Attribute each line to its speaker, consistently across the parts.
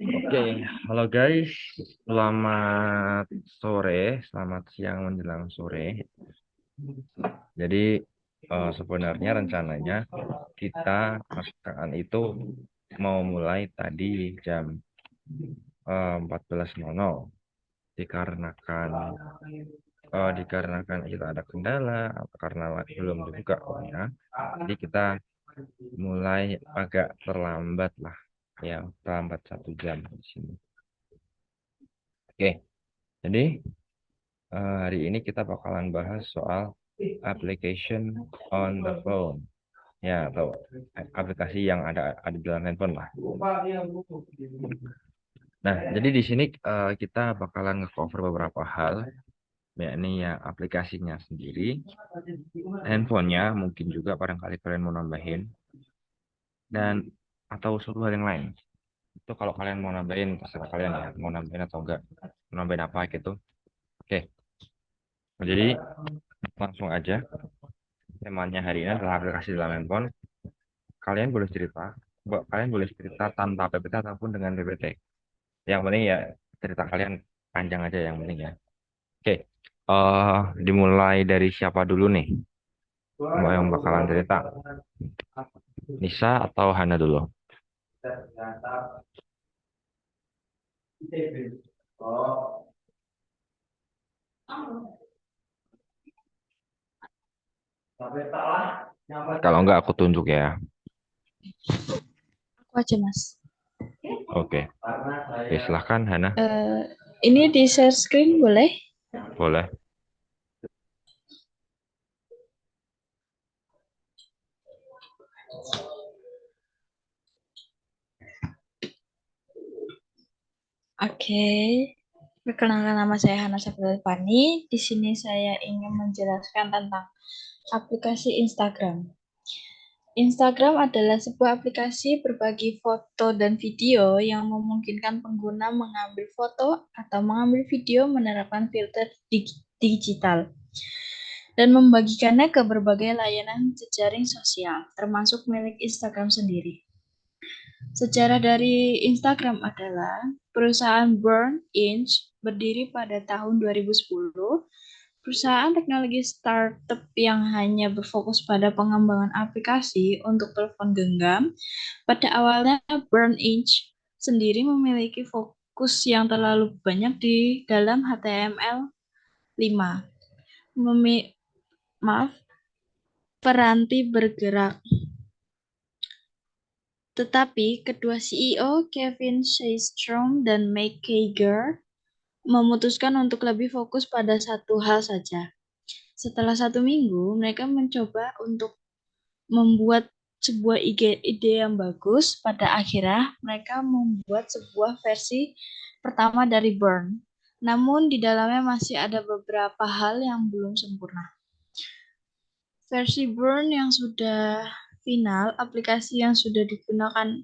Speaker 1: Oke, halo guys, selamat sore, selamat siang menjelang sore. Jadi sebenarnya rencananya kita masakan itu mau mulai tadi jam 14.00. Dikarenakan kita ada kendala atau karena belum dibuka ya. Jadi kita mulai agak terlambat lah, ya terlambat 1 jam di sini. Oke, jadi hari ini kita bakalan bahas soal application on the phone. Ya, atau aplikasi yang ada di dalam handphone lah. Nah, jadi di sini kita bakalan nge-cover beberapa hal, yakni ya aplikasinya sendiri, handphonenya mungkin juga barangkali kalian mau nambahin, dan atau suatu hal yang lain. Itu kalau kalian mau nambahin, terserah kalian ya, mau nambahin atau enggak, mau nambahin apa gitu. Oke, jadi langsung aja. Temanya hari ini adalah aplikasi dalam handphone. Kalian boleh cerita, kalian boleh cerita tanpa PPT ataupun dengan PPT. Yang penting ya cerita kalian panjang aja yang penting ya. Oke, dimulai dari siapa dulu nih? Mau yang bakalan cerita? Nisa atau Hana dulu? Kalau enggak aku tunjuk ya.
Speaker 2: Aku aja, Mas.
Speaker 1: Oke, oke silahkan Hana.
Speaker 2: Eh, ini di share screen boleh?
Speaker 1: Boleh.
Speaker 2: Oke. Perkenalkan, nama saya Hana Safiatul. Di sini saya ingin menjelaskan tentang aplikasi Instagram. Instagram adalah sebuah aplikasi berbagi foto dan video yang memungkinkan pengguna mengambil foto atau mengambil video menerapkan filter digital dan membagikannya ke berbagai layanan jejaring sosial, termasuk milik Instagram sendiri. Sejarah dari Instagram adalah perusahaan Burn Inc. berdiri pada tahun 2010, perusahaan teknologi startup yang hanya berfokus pada pengembangan aplikasi untuk telepon genggam. Pada awalnya, Burn Inc. sendiri memiliki fokus yang terlalu banyak di dalam HTML5. Peranti bergerak. Tetapi kedua CEO, Kevin Systrom dan Mike Kager, memutuskan untuk lebih fokus pada satu hal saja. Setelah 1 minggu, mereka mencoba untuk membuat sebuah ide yang bagus. Pada akhirnya, mereka membuat sebuah versi pertama dari Burn. Namun di dalamnya masih ada beberapa hal yang belum sempurna. Versi Burn yang sudah final, aplikasi yang sudah digunakan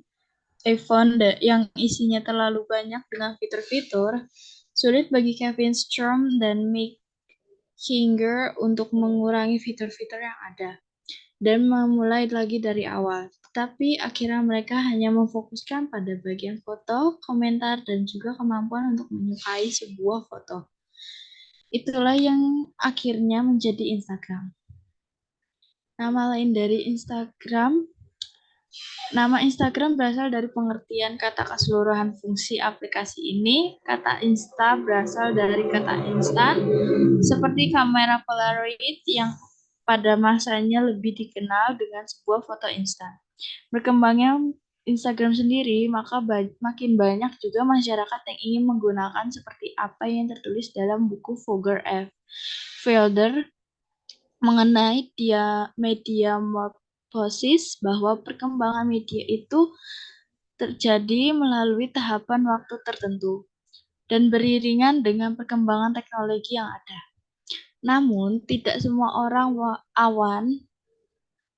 Speaker 2: iPhone yang isinya terlalu banyak dengan fitur-fitur, sulit bagi Kevin Strom dan Mick Singer untuk mengurangi fitur-fitur yang ada dan memulai lagi dari awal. Tapi akhirnya mereka hanya memfokuskan pada bagian foto, komentar, dan juga kemampuan untuk menyukai sebuah foto. Itulah yang akhirnya menjadi Instagram. Nama lain dari Instagram, nama Instagram berasal dari pengertian kata keseluruhan fungsi aplikasi ini. Kata Insta berasal dari kata instan, seperti kamera Polaroid yang pada masanya lebih dikenal dengan sebuah foto instan. Berkembangnya Instagram sendiri, maka makin banyak juga masyarakat yang ingin menggunakan seperti apa yang tertulis dalam buku Fogger F. Fielder mengenai media morphosis, bahwa perkembangan media itu terjadi melalui tahapan waktu tertentu dan beriringan dengan perkembangan teknologi yang ada. Namun, tidak semua orang awan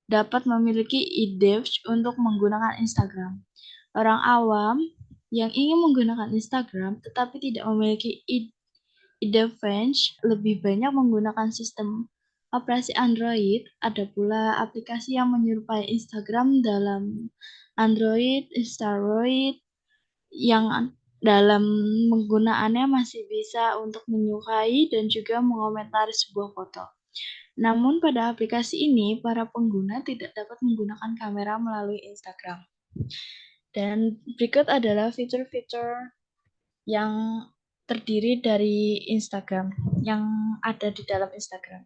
Speaker 2: dapat memiliki ide untuk menggunakan Instagram. Orang awam yang ingin menggunakan Instagram tetapi tidak memiliki ide lebih banyak menggunakan sistem operasi Android. Ada pula aplikasi yang menyerupai Instagram dalam Android, Instaroid, yang dalam penggunaannya masih bisa untuk menyukai dan juga mengomentari sebuah foto. Namun pada aplikasi ini, para pengguna tidak dapat menggunakan kamera melalui Instagram. Dan berikut adalah fitur-fitur yang terdiri dari Instagram, yang ada di dalam Instagram.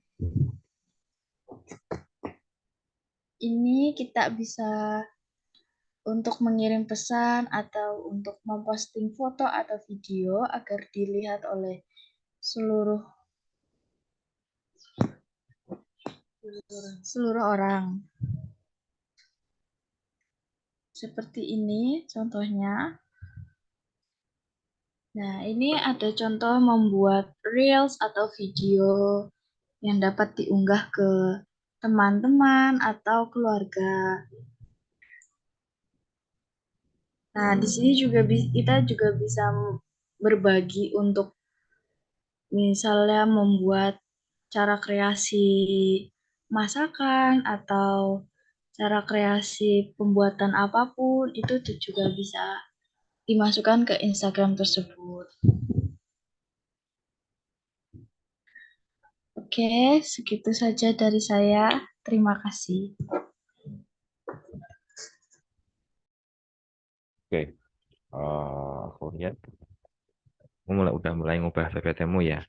Speaker 2: Ini kita bisa untuk mengirim pesan atau untuk memposting foto atau video agar dilihat oleh seluruh orang. Seperti ini contohnya. Nah, ini ada contoh membuat reels atau video yang dapat diunggah ke teman-teman atau keluarga. Nah, di sini juga kita juga bisa berbagi untuk misalnya membuat cara kreasi masakan atau cara kreasi pembuatan apapun itu juga bisa dimasukkan ke Instagram tersebut. Oke, segitu saja dari saya. Terima kasih.
Speaker 1: Oke, aku lihat udah mulai ngubah PPT-mu ya.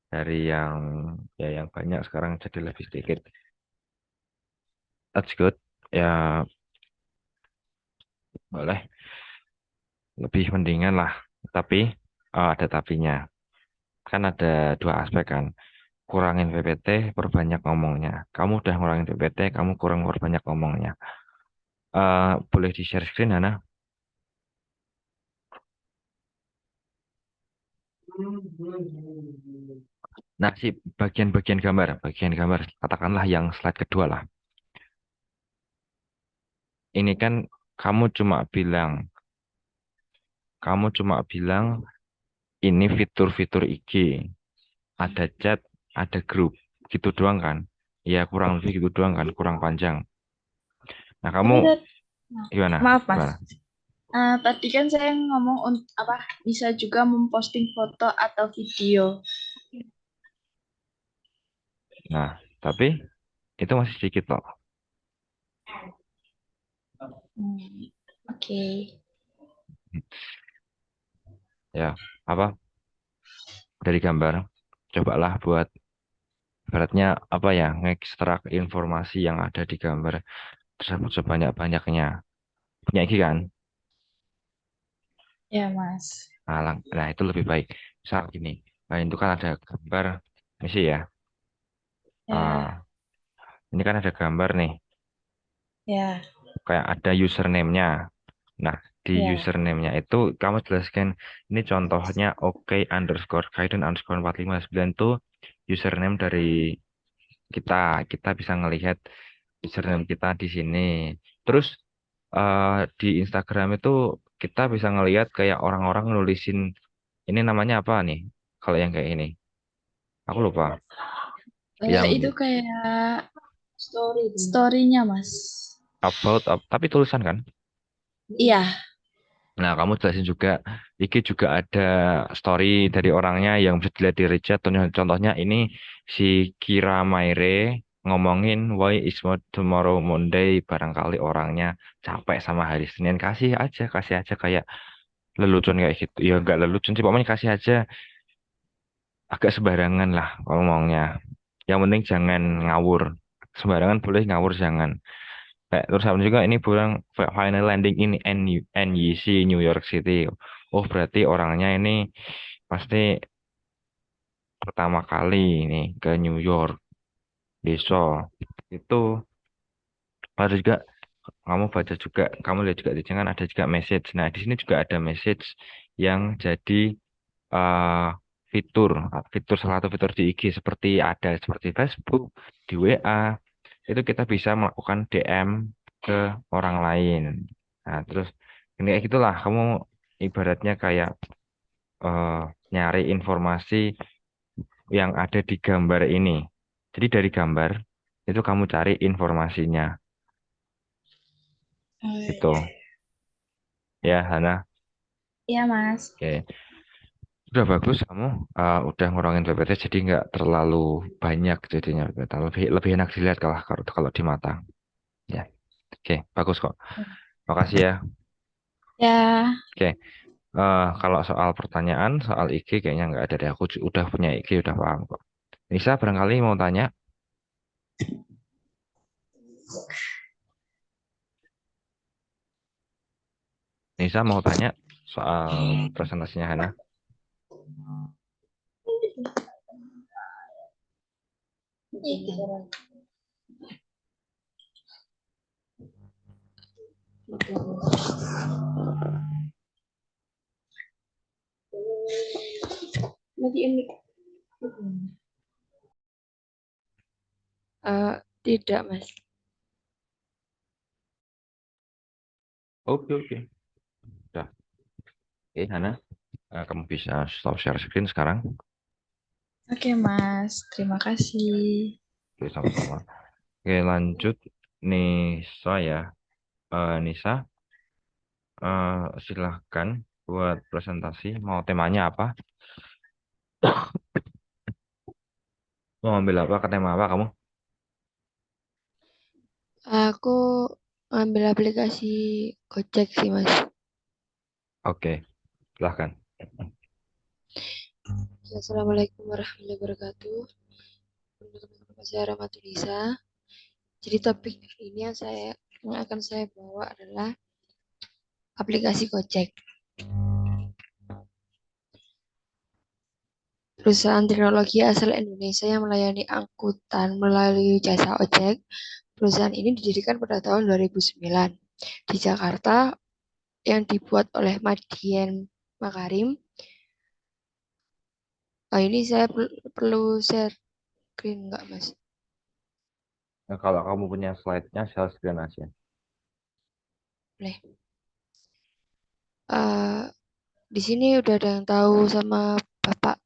Speaker 1: Dari yang banyak sekarang jadi lebih sedikit. That's good. Ya, boleh. Lebih mendingan lah. Tapi, ada tapinya. Kan ada dua aspek kan. Kurangin PPT, perbanyak ngomongnya. Kamu udah ngurangin PPT, kamu kurang perbanyak ngomongnya. Boleh di-share screen, Hana? Nah, si bagian gambar, katakanlah yang slide kedua lah. Ini kan kamu cuma bilang, kamu cuma bilang ini fitur-fitur IG, ada chat, ada grup, gitu doang kan? Ya kurang lebih gitu doang kan, kurang panjang. Nah, kamu
Speaker 2: Tapi
Speaker 1: gimana?
Speaker 2: maaf Mas,
Speaker 1: Gimana?
Speaker 2: tadi kan saya ngomong apa bisa juga memposting foto atau video.
Speaker 1: Nah, tapi itu masih sedikit loh.
Speaker 2: Oke.
Speaker 1: Ya, apa? Dari gambar, cobalah buat ibaratnya apa ya, ngekstrak informasi yang ada di gambar tersebut sebanyak-banyaknya. Punya IG kan?
Speaker 2: Ya Mas.
Speaker 1: Nah, itu lebih baik. Misal gini, nah itu kan ada gambar, misi ya.
Speaker 2: Ya,
Speaker 1: Ah, ini kan ada gambar nih,
Speaker 2: ya,
Speaker 1: kayak ada username-nya. Nah, di
Speaker 2: ya.
Speaker 1: username-nya itu kamu jelaskan, ini contohnya oke underscore guidance underscore 459 itu username dari kita. Kita bisa ngelihat username kita di sini. Terus di Instagram itu kita bisa ngelihat kayak orang-orang nulisin ini namanya apa nih? Kalau yang kayak ini, aku lupa.
Speaker 2: Itu
Speaker 1: Yang
Speaker 2: kayak story-nya Mas.
Speaker 1: tapi tulisan kan?
Speaker 2: Iya,
Speaker 1: Nah, kamu jelasin juga, iki juga ada story dari orangnya yang bisa dilihat di Richard. Contohnya ini si Kira Maire ngomongin why is tomorrow Monday. Barangkali orangnya capek sama hari Senin. Kasih aja kayak lelucon kayak gitu. Ya enggak lelucon sih, pokoknya kasih aja agak sembarangan lah ngomongnya. Yang penting jangan ngawur. Sembarangan boleh, ngawur jangan. Kayak terus sama juga ini bilang final landing in NYC New York City. Oh berarti orangnya ini pasti pertama kali nih ke New York besok. Itu ada juga kamu baca juga, kamu lihat juga di sini kan ada juga message. Nah di sini juga ada message yang jadi eh, fitur salah satu fitur di IG seperti ada seperti Facebook, di WA itu kita bisa melakukan DM ke orang lain. Nah, terus ini kayak gitulah kamu ibaratnya kayak eh, nyari informasi yang ada di gambar ini. Jadi dari gambar itu kamu cari informasinya
Speaker 2: oh,
Speaker 1: gitu.
Speaker 2: iya.
Speaker 1: Ya, Hana.
Speaker 2: Iya, Mas.
Speaker 1: Oke, udah bagus kamu udah ngurangin PPT jadi nggak terlalu banyak jadinya PPT. Lebih enak dilihat kalau di mata. Ya, oke, bagus kok. Makasih ya.
Speaker 2: Ya,
Speaker 1: Oke, kalau soal pertanyaan soal IG kayaknya nggak ada deh. Aku udah punya IG udah paham kok. Nisa barangkali mau tanya. Nisa mau tanya soal presentasinya Hana.
Speaker 2: lagi ini. Tidak, Mas.
Speaker 1: Oke, oke. Udah. Oke, Hana, kamu bisa stop share screen sekarang.
Speaker 2: Oke, Mas. Terima kasih.
Speaker 1: Oke, sama-sama. Oke, lanjut. Nisa ya. Nisa, silahkan buat presentasi. Mau temanya apa? Mau ambil apa? Ke tema apa kamu?
Speaker 2: Aku ambil aplikasi Gojek sih, Mas.
Speaker 1: Oke, silahkan.
Speaker 2: Ya, Assalamualaikum warahmatullahi wabarakatuh. Nama saya Rahmatulisa. Jadi topik ini yang akan saya bawa adalah aplikasi Gojek. Perusahaan teknologi asal Indonesia yang melayani angkutan melalui jasa ojek. Perusahaan ini didirikan pada tahun 2009 di Jakarta yang dibuat oleh Madien Makarim. Ini saya perlu share screen nggak, Mas?
Speaker 1: Nah, kalau kamu punya slide-nya, share screen aja.
Speaker 2: Boleh. Eh, di sini udah ada yang tahu sama Bapak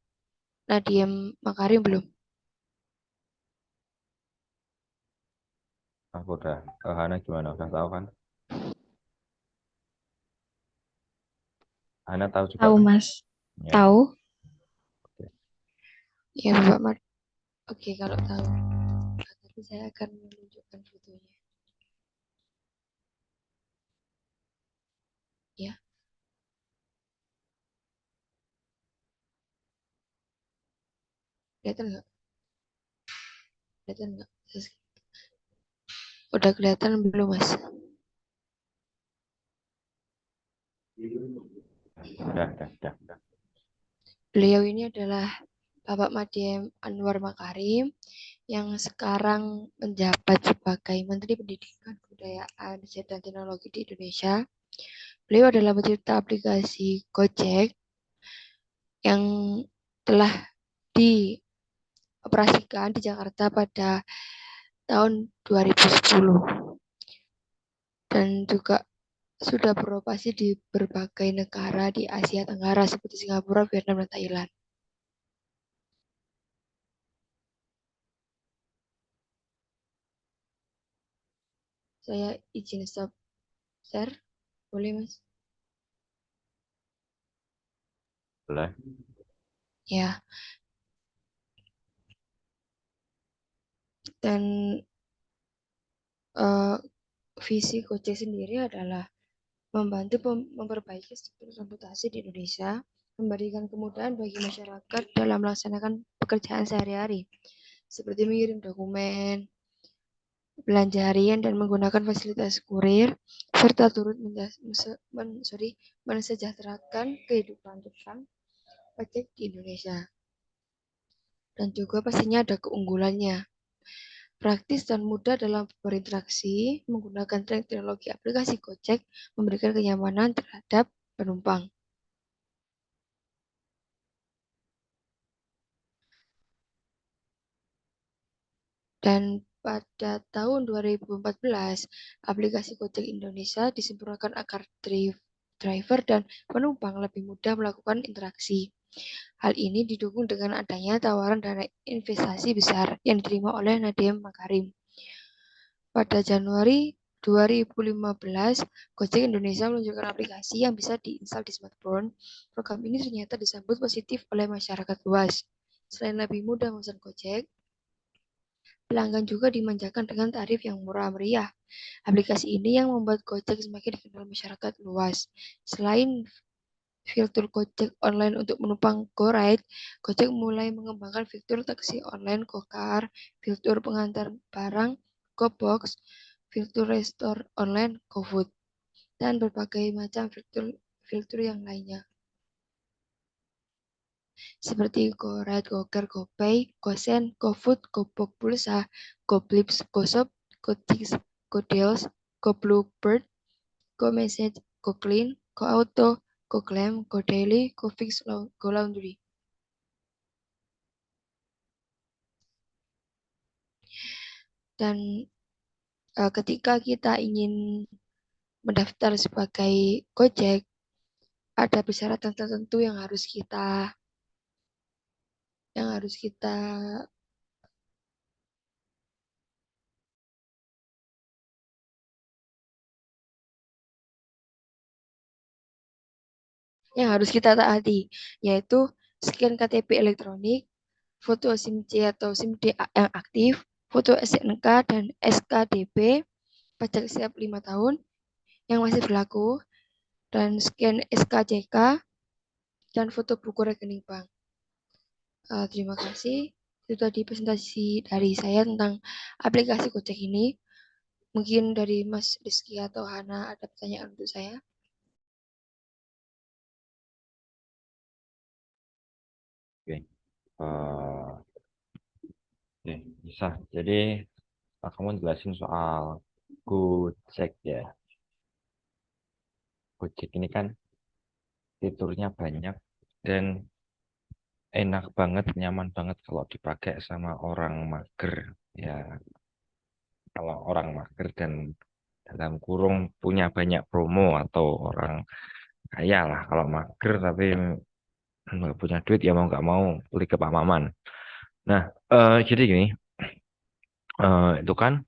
Speaker 2: Nadiem Makarim belum?
Speaker 1: Aku udah. Hana gimana? Udah tahu kan? Hana tahu juga
Speaker 2: Tahu,
Speaker 1: kan?
Speaker 2: Mas.
Speaker 1: Ya.
Speaker 2: Tahu?
Speaker 1: Oke.
Speaker 2: Ya, Bapak Mar. Oke, kalau tahu. Tapi saya akan menunjukkan fotonya. Ya, kelihatan nggak? Kelihatan nggak? Udah kelihatan belum, Mas?
Speaker 1: Udah.
Speaker 2: Beliau ini adalah Bapak Madiem Anwar Makarim yang sekarang menjabat sebagai Menteri Pendidikan, Kebudayaan, Riset dan Teknologi di Indonesia. Beliau adalah pencipta aplikasi Gojek yang telah dioperasikan di Jakarta pada tahun 2010 dan juga sudah beroperasi di berbagai negara di Asia Tenggara seperti Singapura, Vietnam, dan Thailand. Saya izin stop share, boleh, Mas?
Speaker 1: Boleh.
Speaker 2: Ya, dan uh, visi Gojek sendiri adalah membantu memperbaiki struktur transportasi di Indonesia, memberikan kemudahan bagi masyarakat dalam melaksanakan pekerjaan sehari-hari, seperti mengirim dokumen, belanja harian, dan menggunakan fasilitas kurir, serta turut mensejahterakan kehidupan tukang ojek di Indonesia. Dan juga pastinya ada keunggulannya. Praktis dan mudah dalam berinteraksi, menggunakan teknologi aplikasi Gojek memberikan kenyamanan terhadap penumpang. Dan pada tahun 2014, aplikasi Gojek Indonesia disempurnakan agar driver dan penumpang lebih mudah melakukan interaksi. Hal ini didukung dengan adanya tawaran dana investasi besar yang diterima oleh Nadiem Makarim. Pada Januari
Speaker 3: 2015, Gojek Indonesia meluncurkan aplikasi yang bisa diinstal di smartphone. Program ini ternyata disambut positif oleh masyarakat luas. Selain lebih mudah memesan Gojek, pelanggan juga dimanjakan dengan tarif yang murah meriah. Aplikasi ini yang membuat Gojek semakin dikenal masyarakat luas. Selain fitur Gojek online untuk menumpang GoRide, Gojek mulai mengembangkan fitur taksi online GoCar, fitur pengantar barang GoBox, fitur restoran online GoFood, dan berbagai macam fitur yang lainnya. Seperti GoRide, GoCar, GoPay, GoSend, GoFood, GoBox Pulsa, GoBlips, GoShop, GoTix, GoDeals, GoBluebird, GoMessage, GoClean, GoAuto, GoClaim, GoDaily, GoFix, GoLaundry. Dan ketika kita ingin mendaftar sebagai Gojek, ada persyaratan tertentu yang harus kita taati, yaitu scan KTP elektronik, foto SIM C atau SIM D yang aktif, foto SNK dan SKDP, pajak siap 5 tahun yang masih berlaku, dan scan SKCK, dan foto buku rekening bank. Terima kasih. Itu tadi presentasi dari saya tentang aplikasi Gojek ini. Mungkin dari Mas Rizky atau Hana ada pertanyaan untuk saya?
Speaker 1: Oke. Oke, bisa. Jadi kamu jelasin soal Gojek ya. Gojek ini kan fiturnya banyak dan enak banget, nyaman banget kalau dipakai sama orang mager. Ya, kalau orang mager dan dalam kurung punya banyak promo atau orang kaya lah kalau mager tapi nggak punya duit ya mau nggak mau beli ke Pak Maman. Nah, jadi gini, itu kan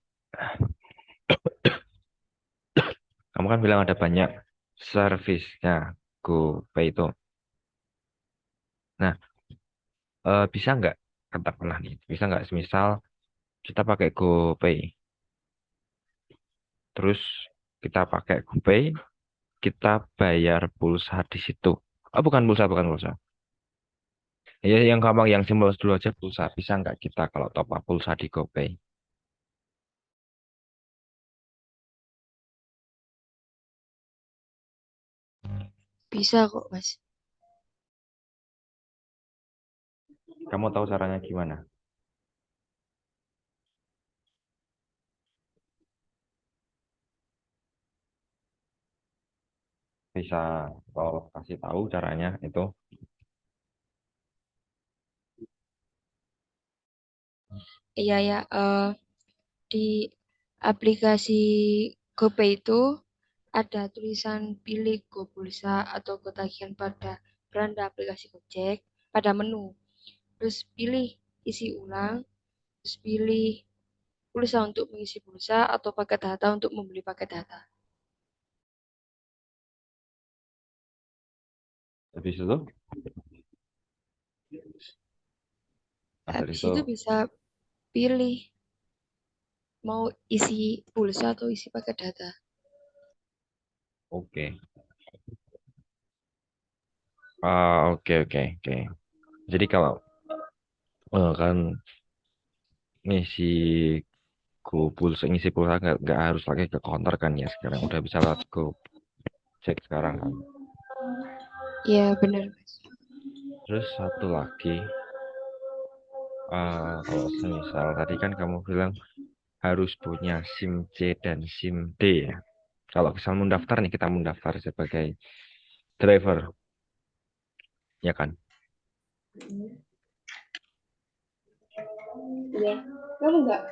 Speaker 1: kamu kan bilang ada banyak servisnya GoPay itu. Nah, bisa nggak katakanlah nih, bisa nggak semisal kita pakai GoPay, terus kita pakai GoPay, kita bayar pulsa di situ. Oh, bukan pulsa, bukan pulsa. Ya, yang gampang, yang simpel dulu aja pulsa. Bisa nggak kita kalau top up pulsa di GoPay?
Speaker 3: Bisa kok, Mas.
Speaker 1: Kamu tahu caranya gimana? Bisa kalau kasih tahu caranya itu.
Speaker 3: Iya ya, di aplikasi GoPay itu ada tulisan pilih Go Pulsa atau Go Tagihan pada beranda aplikasi Gojek pada menu. Terus pilih isi ulang, terus pilih pulsa untuk mengisi pulsa atau paket data untuk membeli paket data.
Speaker 1: Habis itu, habis
Speaker 3: Habis
Speaker 1: itu,
Speaker 3: itu bisa pilih mau isi pulsa atau isi paket data.
Speaker 1: oke. Oke, oke, oke. Jadi kalau kan ngisi ngisi pulsa nggak harus lagi ke counter kan ya sekarang udah bisa lewat Gojek sekarang kan.
Speaker 3: Iya benar, Mas.
Speaker 1: Terus satu lagi, kalau semisal tadi kan kamu bilang harus punya SIM C dan SIM D ya. Kalau misal mendaftar nih, kita mendaftar sebagai driver, ya kan?
Speaker 3: Iya. Kamu enggak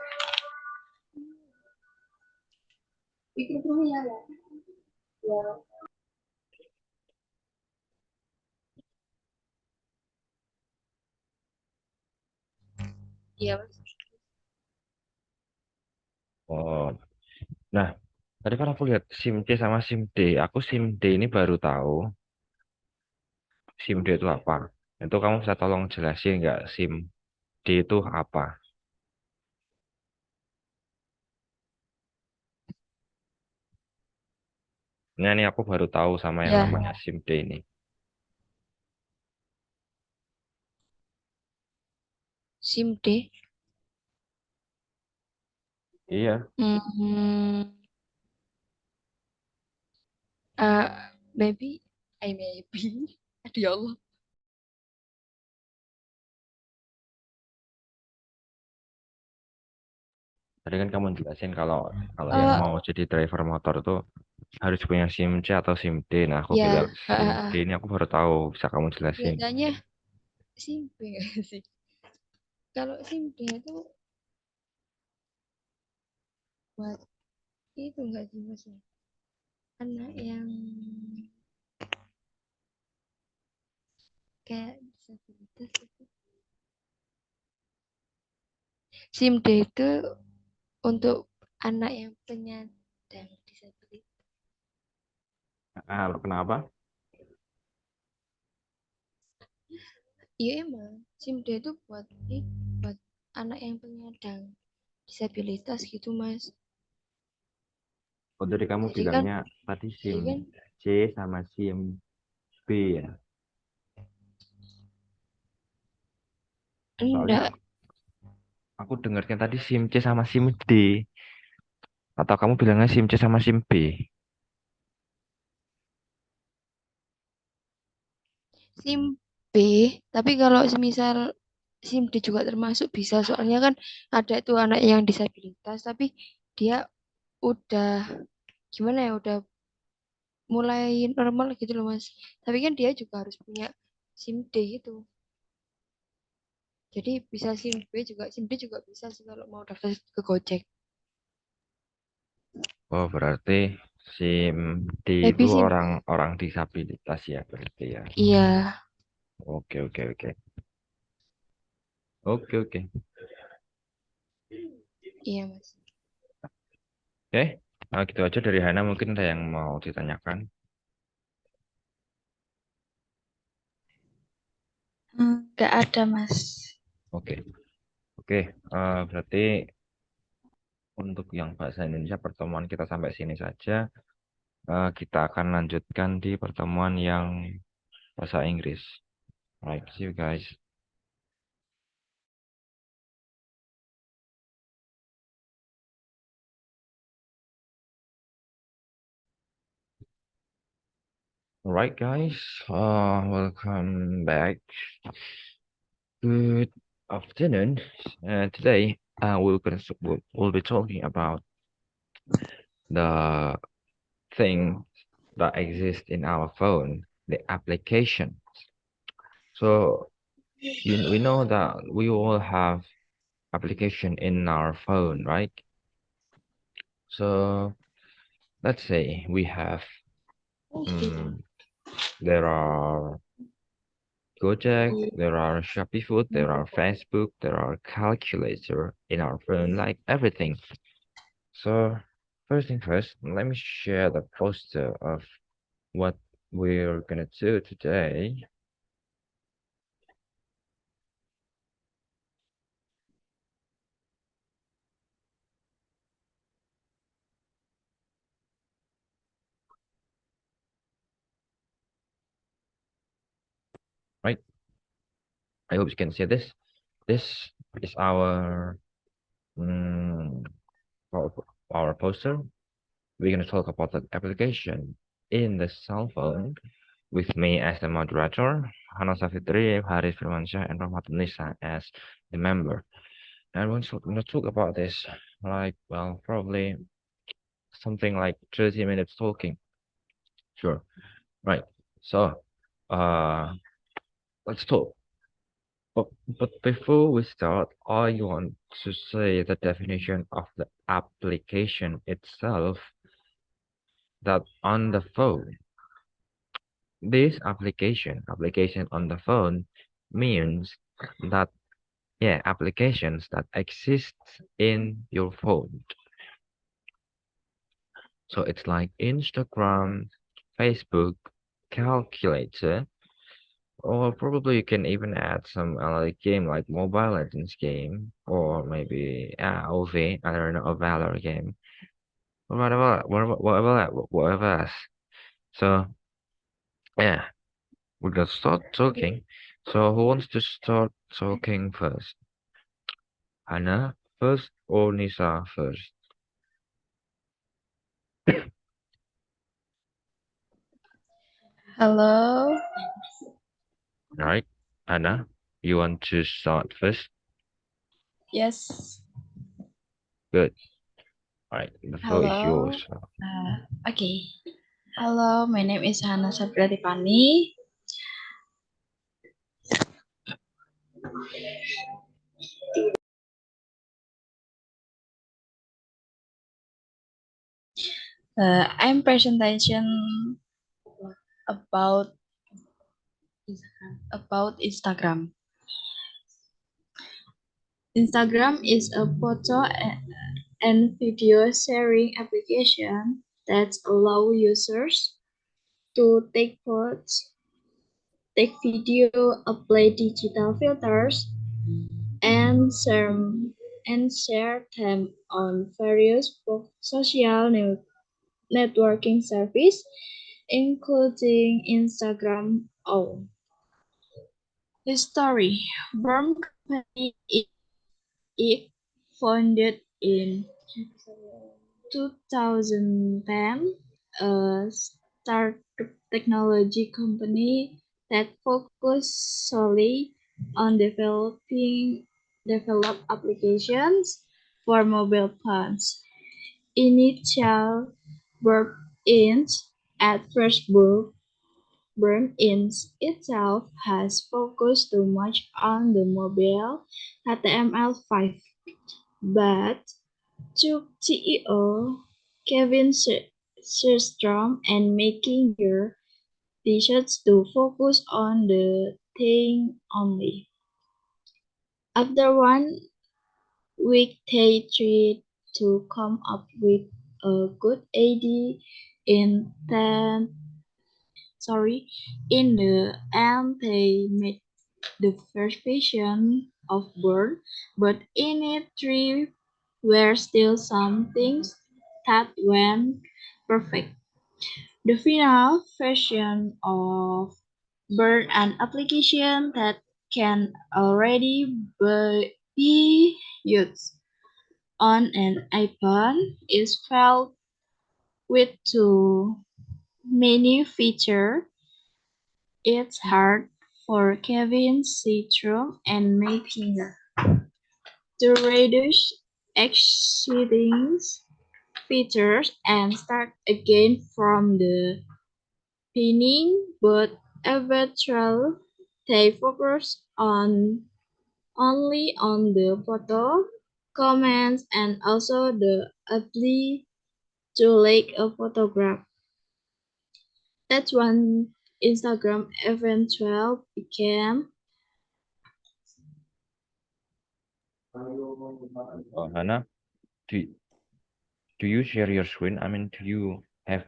Speaker 3: bikin punya ya? Ya. Iya, Mas.
Speaker 1: Oh, nah, Tadi kan aku lihat SIM C sama SIM D. Aku SIM D ini baru tahu SIM D itu apa. Itu kamu bisa tolong jelasin nggak SIM D itu apa? Nah, ini aku baru tahu sama yang
Speaker 3: Ya,
Speaker 1: namanya SIM D ini.
Speaker 3: SIM D.
Speaker 1: Iya,
Speaker 3: Hmm, uh, maybe, maybe. Aduh ya Allah.
Speaker 1: tadi kan kamu jelasin kalau kalau yang
Speaker 3: Eh,
Speaker 1: mau jadi driver motor tuh harus punya SIM C atau SIM D. Nah, aku bilang
Speaker 3: ya,
Speaker 1: SIM D ini aku baru tahu. Bisa kamu jelasin?
Speaker 3: kelihatannya SIM B nggak sih? Kalau SIM D itu buat itu nggak sih mas? Anak yang kayak disabilitas itu. SIM D itu untuk anak yang penyandang disabilitas.
Speaker 1: Ah, kenapa?
Speaker 3: Iya emang, SIM D itu buat anak yang penyandang disabilitas gitu mas.
Speaker 1: Oh, jadi kamu
Speaker 3: Jadi kan,
Speaker 1: bilangnya tadi
Speaker 3: jadi
Speaker 1: SIM
Speaker 3: kan
Speaker 1: C sama SIM B ya? Soalnya
Speaker 3: enggak.
Speaker 1: aku dengarnya tadi SIM C sama SIM D. Atau kamu bilangnya SIM C sama SIM B?
Speaker 3: SIM B, tapi kalau semisal SIM D juga termasuk bisa, soalnya kan ada itu anak yang disabilitas, tapi dia udah gimana ya, udah mulai normal gitu loh mas. Tapi kan dia juga harus punya SIM D itu. Jadi bisa SIM D juga bisa sih kalau mau daftar ke Gojek.
Speaker 1: Oh, berarti SIM D itu
Speaker 3: Tapi SIM,
Speaker 1: orang-orang disabilitas ya berarti ya.
Speaker 3: iya,
Speaker 1: Oke, oke, oke. Oke, oke.
Speaker 3: iya mas.
Speaker 1: Oke, nah, gitu aja dari Hana. Mungkin ada yang mau ditanyakan.
Speaker 2: Nggak ada, Mas.
Speaker 1: Oke, oke. Berarti untuk yang bahasa Indonesia pertemuan kita sampai sini saja. Kita akan lanjutkan di pertemuan yang bahasa Inggris. Right, see you guys. Alright, guys. Welcome back. Good afternoon. Today, we'll be talking about the thing that exists in our phone, the application. So, we know that we all have application in our phone, right? So, let's say we have, there are Gojek, there are Shopee Food, there are Facebook, there are calculator in our phone, like everything. So first thing first, let me share the poster of what we're gonna do today. Right? I hope you can see this. This is mm, our, our poster. We're gonna talk about the application in the cell phone with me as the moderator, Hana Safitri, Haris Firmansyah, and Rahmat Nisa as the member. And we're gonna talk about this, like, well, probably something like 30 minutes talking. Sure. Right. So, uh, let's talk. But before we start, I want to say the definition of the application itself, that on the phone. This application on the phone means that, yeah, applications that exist in your phone. So it's like Instagram, Facebook, calculator, or probably you can even add some like game like Mobile Legends game, or maybe OV, I don't know, a Valor game, or whatever else. So yeah, we're gonna start talking. So who wants to start talking first? Hannah first or Nisa first?
Speaker 2: Hello.
Speaker 1: Right, Hannah, you want to start first?
Speaker 2: Yes.
Speaker 1: Good. All right, the floor is
Speaker 2: Hello.
Speaker 1: yours.
Speaker 2: Okay. Hello, my name is Hana Sapriatipani. I'm presentation about Instagram. Instagram is a photo and video sharing application that allow users to take photos, take video, apply digital filters, and share them on various social networking service, including Instagram. History: Burm Company is founded in 2010, a startup technology company that focuses solely on develop applications for mobile phones. Initial burn-ins at first burn-ins itself has focused too much on the mobile HTML5, but took CEO Kevin Systrom and making your decisions to focus on the thing only. After 1 week, they tried to come up with a good idea in ten, in the end they made the first version of Burn, but in it three were still some things that went perfect. The final version of Burn, an application that can already be used on an iPhone, is filled with too many features. It's hard for Kevin Systrom and making to reduce existing features and start again from the beginning, but eventually they focus on only on the photo, comments, and also the ability to like a photograph. That's when Instagram eventually became.
Speaker 1: Hannah, do do you share your screen? I mean, do you have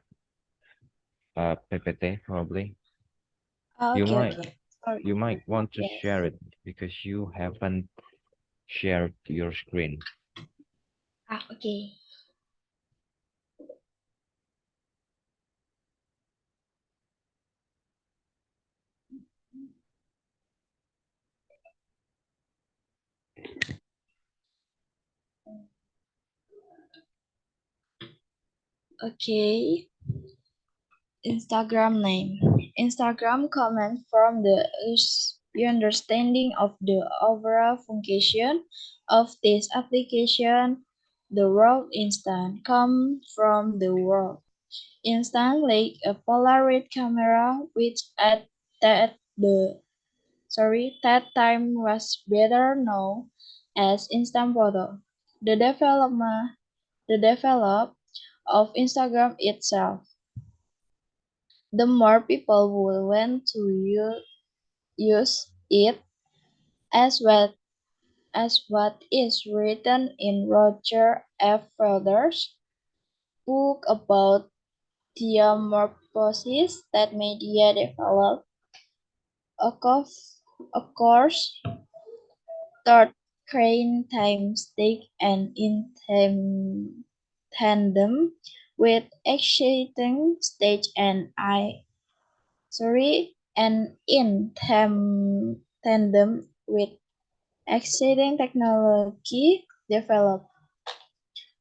Speaker 1: PPT probably? You
Speaker 2: Okay,
Speaker 1: might
Speaker 2: okay. Sorry.
Speaker 1: you might want to
Speaker 2: Yes.
Speaker 1: share it because you haven't shared your screen.
Speaker 2: Okay. Okay. Instagram name. Instagram comes from the understanding of the overall function of this application. The word instant comes from the word instant, like a Polaroid camera, which at that the that time was better known as instant photo. The develop of Instagram itself. The more people will want to use it as what is written in Roger F. Felders. book about metamorphosis that media develop. Of course, third crane time stake and in tandem with exciting stage and in tandem with exciting technology developed.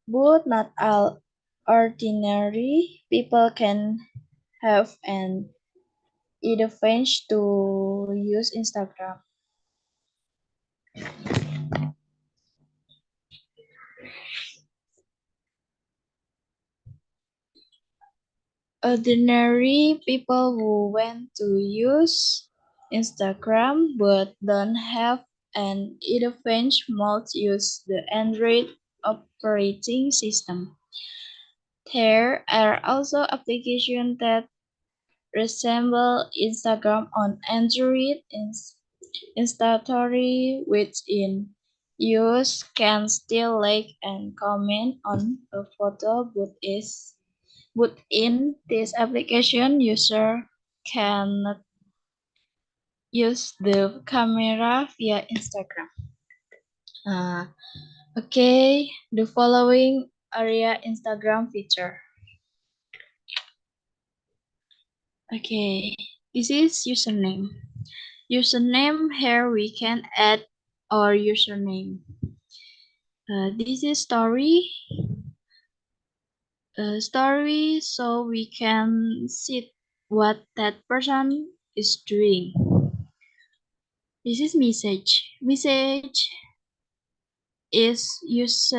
Speaker 2: But not all ordinary people can have an advantage to use Instagram. Ordinary people who want to use Instagram but don't have an advantage must use the Android operating system. There are also applications that resemble Instagram on Android instantly, which in use can still like and comment on a photo but in this application user cannot use the camera via Instagram. Okay, the following area Instagram feature. Okay, this is username. Username, here we can add our username. This is story. Story, so we can see what that person is doing. This is message. Message is used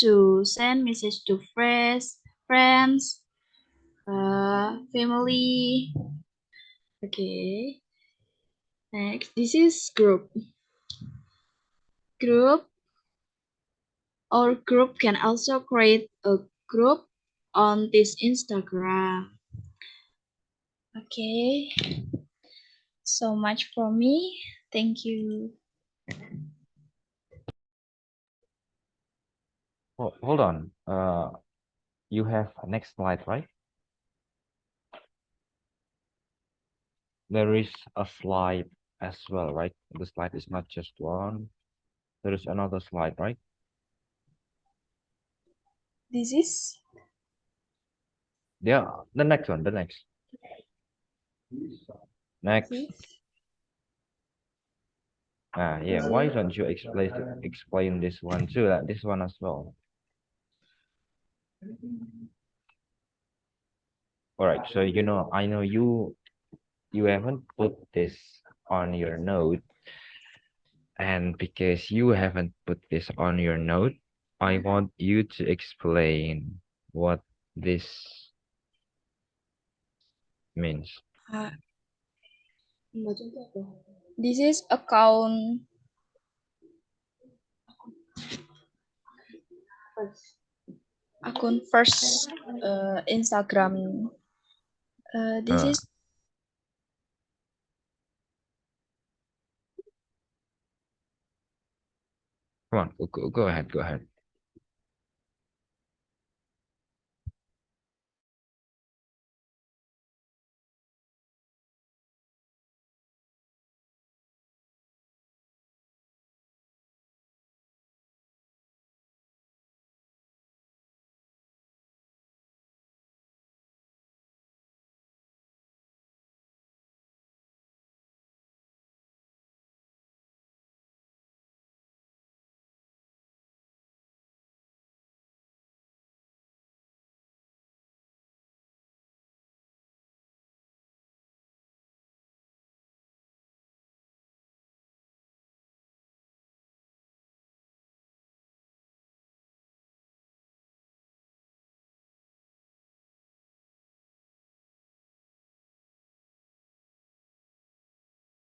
Speaker 2: to send message to friends, family. Okay. Next, this is group. Group or group can also create a group on this Instagram. Okay. So much for me. Thank you.
Speaker 1: Oh, hold on. You have next slide, right? There is a slide as well, right? The slide is not just one. There is another slide, right?
Speaker 2: This is
Speaker 1: Yeah, the next one, the next. Next. Yeah, why don't you explain this one too, like this one as well? All right, so I know you haven't put this on your note, and because you haven't put this on your note, I want you to explain what this means.
Speaker 2: This is account first Instagram. This
Speaker 1: Uh,
Speaker 2: is
Speaker 1: Come on, go ahead, go ahead.